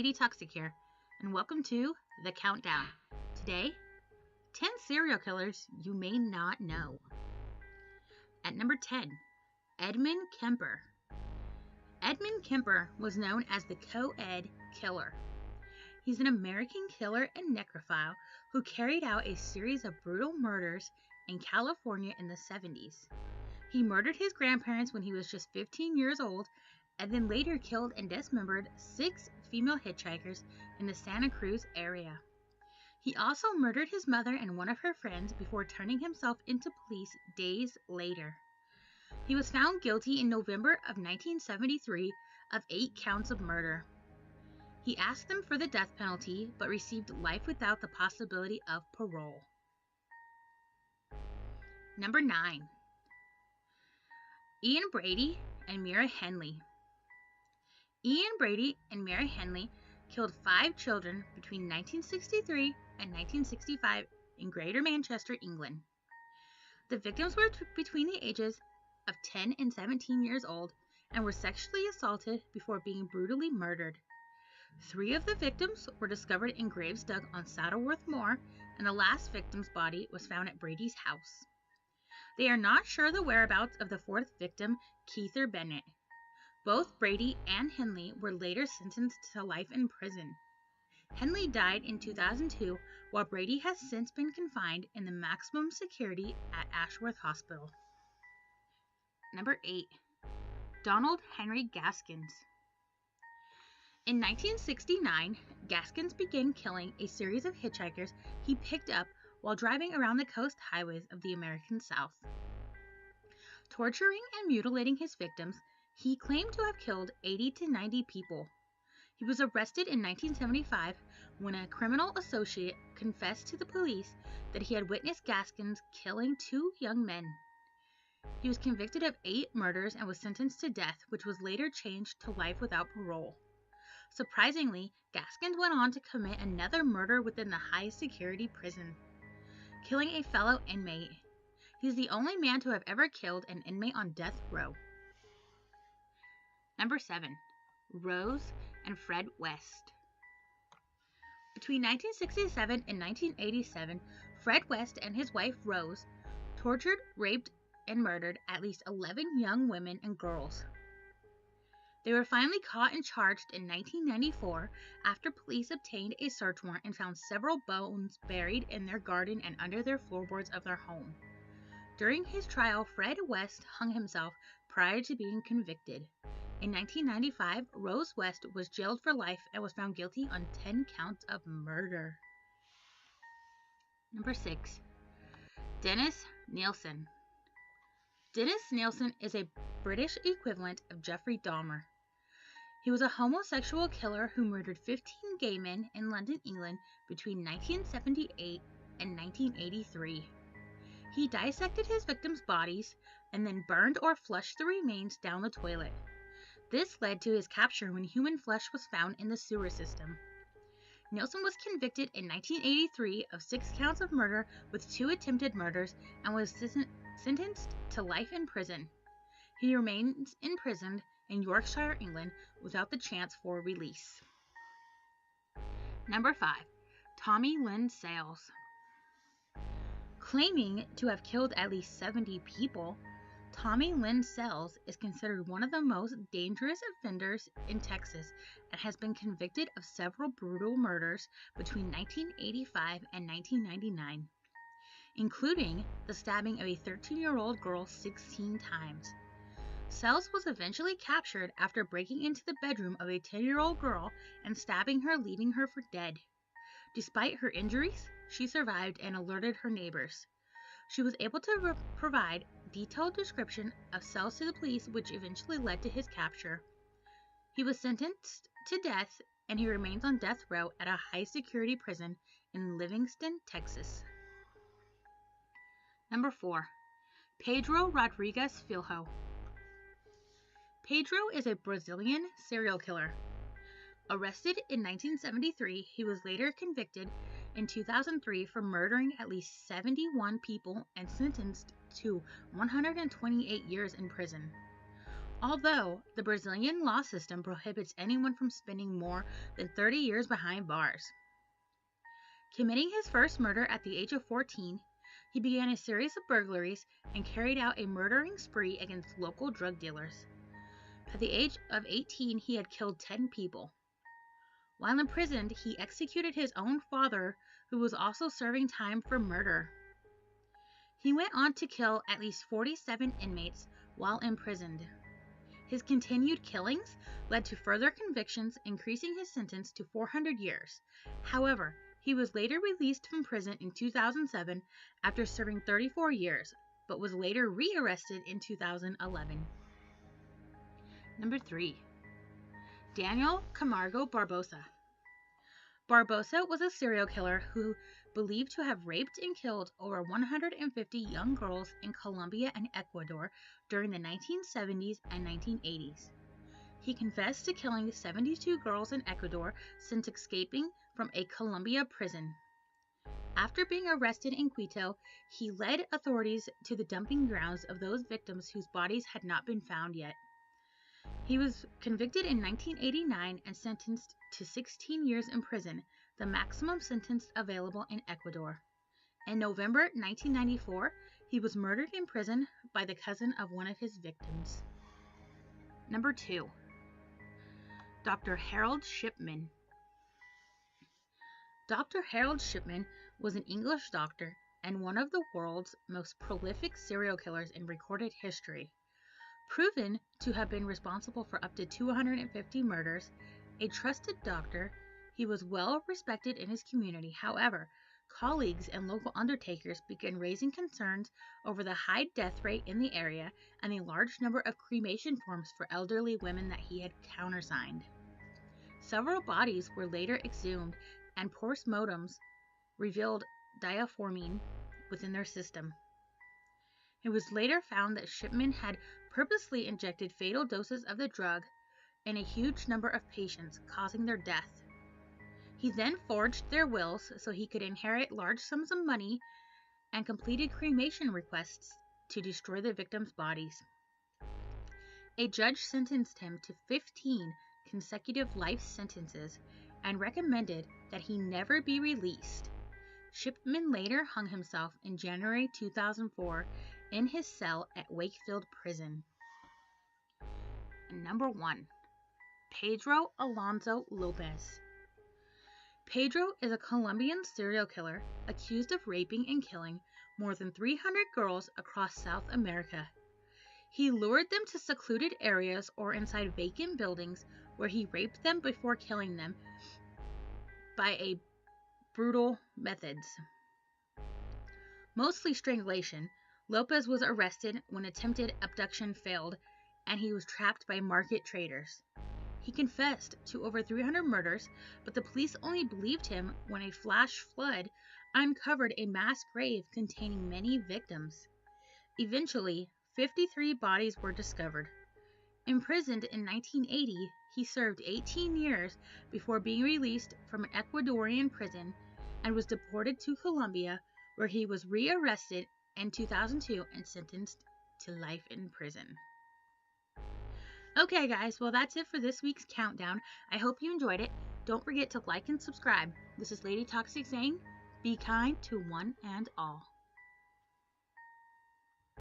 Lady Toxic here, and welcome to The Countdown. Today, 10 serial killers you may not know. At number 10, Edmund Kemper. Edmund Kemper was known as the Co-Ed Killer. He's an American killer and necrophile who carried out a series of brutal murders in California in the 70s. He murdered his grandparents when he was just 15 years old, and then later killed and dismembered 6 female hitchhikers in the Santa Cruz area. He also murdered his mother and one of her friends before turning himself into police days later. He was found guilty in November of 1973 of 8 counts of murder. He asked them for the death penalty, but received life without the possibility of parole. Number 9. Ian Brady and Mira Henley. Ian Brady and Mira Henley killed 5 children between 1963 and 1965 in Greater Manchester, England. The victims were between the ages of 10 and 17 years old and were sexually assaulted before being brutally murdered. 3 of the victims were discovered in graves dug on Saddleworth Moor, and the last victim's body was found at Brady's house. They are not sure the whereabouts of the 4th victim, Keither Bennett. Both Brady and Henley were later sentenced to life in prison. Henley died in 2002, while Brady has since been confined in the maximum security at Ashworth Hospital. Number 8. Donald Henry Gaskins. In 1969, Gaskins began killing a series of hitchhikers he picked up while driving around the coast highways of the American South. Torturing and mutilating his victims, he claimed to have killed 80 to 90 people. He was arrested in 1975 when a criminal associate confessed to the police that he had witnessed Gaskins killing 2 young men. He was convicted of 8 murders and was sentenced to death, which was later changed to life without parole. Surprisingly, Gaskins went on to commit another murder within the highest security prison, killing a fellow inmate. He's the only man to have ever killed an inmate on death row. Number 7. Rose and Fred West. Between 1967 and 1987, Fred West and his wife Rose tortured, raped, and murdered at least 11 young women and girls. They were finally caught and charged in 1994 after police obtained a search warrant and found several bones buried in their garden and under their floorboards of their home. During his trial, Fred West hung himself prior to being convicted. In 1995, Rose West was jailed for life and was found guilty on 10 counts of murder. Number 6. Dennis Nielsen. Dennis Nielsen is a British equivalent of Jeffrey Dahmer. He was a homosexual killer who murdered 15 gay men in London, England between 1978 and 1983. He dissected his victims' bodies and then burned or flushed the remains down the toilet. This led to his capture when human flesh was found in the sewer system. Nielsen was convicted in 1983 of 6 counts of murder with 2 attempted murders and was sentenced to life in prison. He remains imprisoned in Yorkshire, England, without the chance for release. Number 5. Tommy Lynn Sales. Claiming to have killed at least 70 people, Tommy Lynn Sales is considered one of the most dangerous offenders in Texas and has been convicted of several brutal murders between 1985 and 1999, including the stabbing of a 13-year-old girl 16 times. Sales was eventually captured after breaking into the bedroom of a 10-year-old girl and stabbing her, leaving her for dead. Despite her injuries, she survived and alerted her neighbors. She was able to provide detailed description of Sales to the police, which eventually led to his capture. He was sentenced to death, and he remains on death row at a high-security prison in Livingston, Texas. Number 4. Pedro Rodriguez Filho. Pedro is a Brazilian serial killer. Arrested in 1973, he was later convicted in 2003 for murdering at least 71 people and sentenced to 128 years in prison. although the Brazilian law system prohibits anyone from spending more than 30 years behind bars. Committing his first murder at the age of 14, he began a series of burglaries and carried out a murdering spree against local drug dealers. At the age of 18, he had killed 10 people. While imprisoned, he executed his own father, who was also serving time for murder. He went on to kill at least 47 inmates while imprisoned. His continued killings led to further convictions, increasing his sentence to 400 years. However, he was later released from prison in 2007 after serving 34 years, but was later rearrested in 2011. Number 3. Daniel Camargo Barbosa. Barbosa was a serial killer who believed to have raped and killed over 150 young girls in Colombia and Ecuador during the 1970s and 1980s. He confessed to killing 72 girls in Ecuador since escaping from a Colombia prison. After being arrested in Quito, he led authorities to the dumping grounds of those victims whose bodies had not been found yet. He was convicted in 1989 and sentenced to 16 years in prison, the maximum sentence available in Ecuador. In November 1994, he was murdered in prison by the cousin of one of his victims. Number 2. Dr. Harold Shipman. Dr. Harold Shipman was an English doctor and one of the world's most prolific serial killers in recorded history. Proven to have been responsible for up to 250 murders, a trusted doctor, he was well respected in his community. However, colleagues and local undertakers began raising concerns over the high death rate in the area and the large number of cremation forms for elderly women that he had countersigned. Several bodies were later exhumed, and postmortems revealed diaformine within their system. It was later found that Shipman had purposely injected fatal doses of the drug in a huge number of patients, causing their death. He then forged their wills so he could inherit large sums of money and completed cremation requests to destroy the victims' bodies. A judge sentenced him to 15 consecutive life sentences and recommended that he never be released. Shipman later hung himself in January 2004 in his cell at Wakefield Prison. And number 1. Pedro Alonso Lopez. Pedro is a Colombian serial killer accused of raping and killing more than 300 girls across South America. He lured them to secluded areas or inside vacant buildings where he raped them before killing them by brutal methods. Mostly strangulation, Lopez was arrested when attempted abduction failed, and he was trapped by market traders. He confessed to over 300 murders, but the police only believed him when a flash flood uncovered a mass grave containing many victims. Eventually, 53 bodies were discovered. Imprisoned in 1980, he served 18 years before being released from an Ecuadorian prison and was deported to Colombia, where he was rearrested in 2002 and sentenced to life in prison. Okay guys, well that's it for this week's countdown. I hope you enjoyed it. Don't forget to like and subscribe. This is Lady Toxic saying, be kind to one and all.